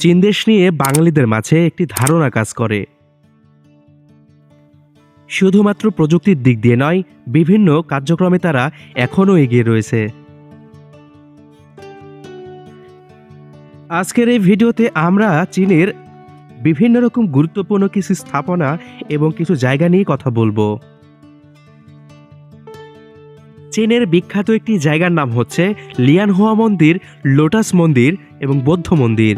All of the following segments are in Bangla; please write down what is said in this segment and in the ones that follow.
চীন দেশ নিয়ে বাঙালিদের মাঝে একটি ধারণা কাজ করে। শুধুমাত্র প্রযুক্তির দিক দিয়ে নয়, বিভিন্ন কার্যক্রমে তারা এখনও এগিয়ে রয়েছে। আজকের এই ভিডিওতে আমরা চীনের বিভিন্ন রকম গুরুত্বপূর্ণ কিছু স্থাপনা এবং কিছু জায়গা নিয়ে কথা বলবো। চীনের বিখ্যাত একটি জায়গার নাম হচ্ছে লিয়ানহুয়া মন্দির, লোটাস মন্দির এবং বৌদ্ধ মন্দির।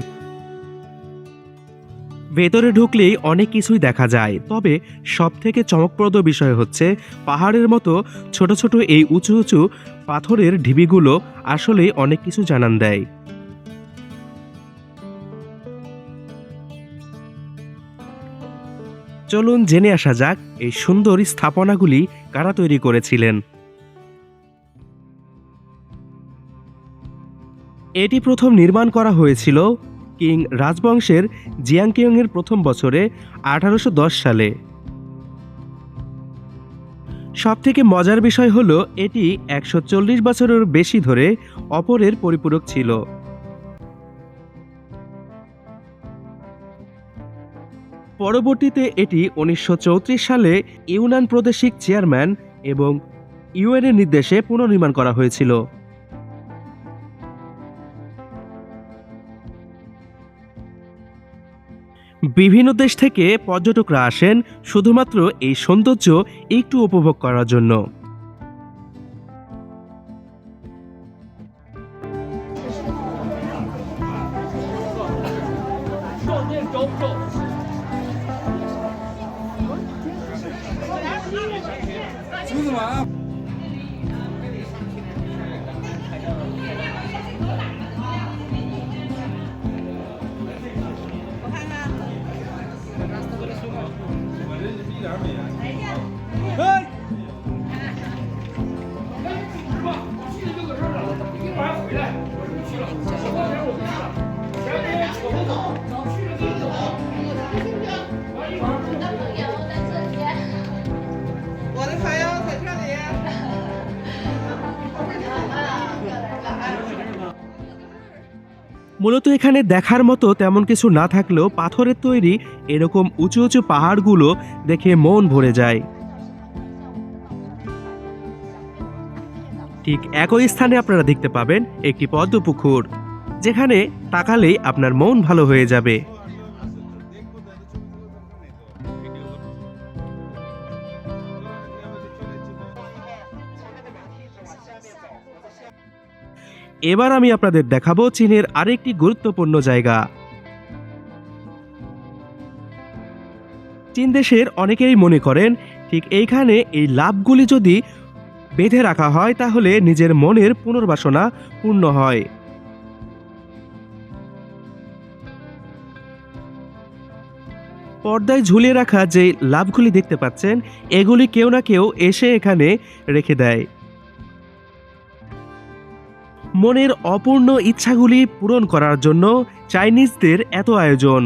ভেতরে ঢুকলেই অনেক কিছুই দেখা যায়, তবে সবথেকে চমকপ্রদ বিষয় হচ্ছে পাহাড়ের মতো ছোট ছোট এই উঁচু উঁচু পাথরের ঢিবিগুলো আসলেই অনেক কিছু জানান দেয়। চলুন জেনে আসা যাক এই সুন্দর স্থাপনাগুলি কারা তৈরি করেছিলেন। এটি প্রথম নির্মাণ করা হয়েছিল কিং রাজবংশের জিয়াংকিয়ংয়ের প্রথম বছরে 1810 সালে। সবথেকে মজার বিষয় হলো এটি 140 বছরের বেশি ধরে অপরের পরিপূরক ছিল। পরবর্তীতে এটি 1934 সালে ইউনান প্রাদেশিক চেয়ারম্যান এবং ইউএনের নির্দেশে পুনর্নির্মাণ করা হয়েছিল। বিভিন্ন দেশ থেকে পর্যটকরা আসেন শুধুমাত্র এই সৌন্দর্য একটু উপভোগ করার জন্য। মূলত এখানে দেখার মতো তেমন কিছু না থাকলেও পাথরের তৈরি এরকম উঁচু উঁচু পাহাড়গুলো দেখে মন ভরে যায়। ঠিক একই স্থানে আপনারা দেখতে পাবেন একটি পদ্ম পুকুর, যেখানে তাকালেই আপনার মন ভালো হয়ে যাবে। এবার আমি আপনাদের দেখাবো চীনের আরেকটি গুরুত্বপূর্ণ জায়গা। চীন দেশের অনেকেই মনে করেন ঠিক এইখানে এই লাভগুলি যদি বেঁধে রাখা হয় তাহলে নিজের মনের পুনর্বাসনা পূর্ণ হয়। পর্দায় ঝুলিয়ে রাখা যে লাভগুলি দেখতে পাচ্ছেন, এগুলি কেউ না কেউ এসে এখানে রেখে দেয়। মনের অপূর্ণ ইচ্ছাগুলি পূরণ করার জন্য চাইনিজদের এত আয়োজন।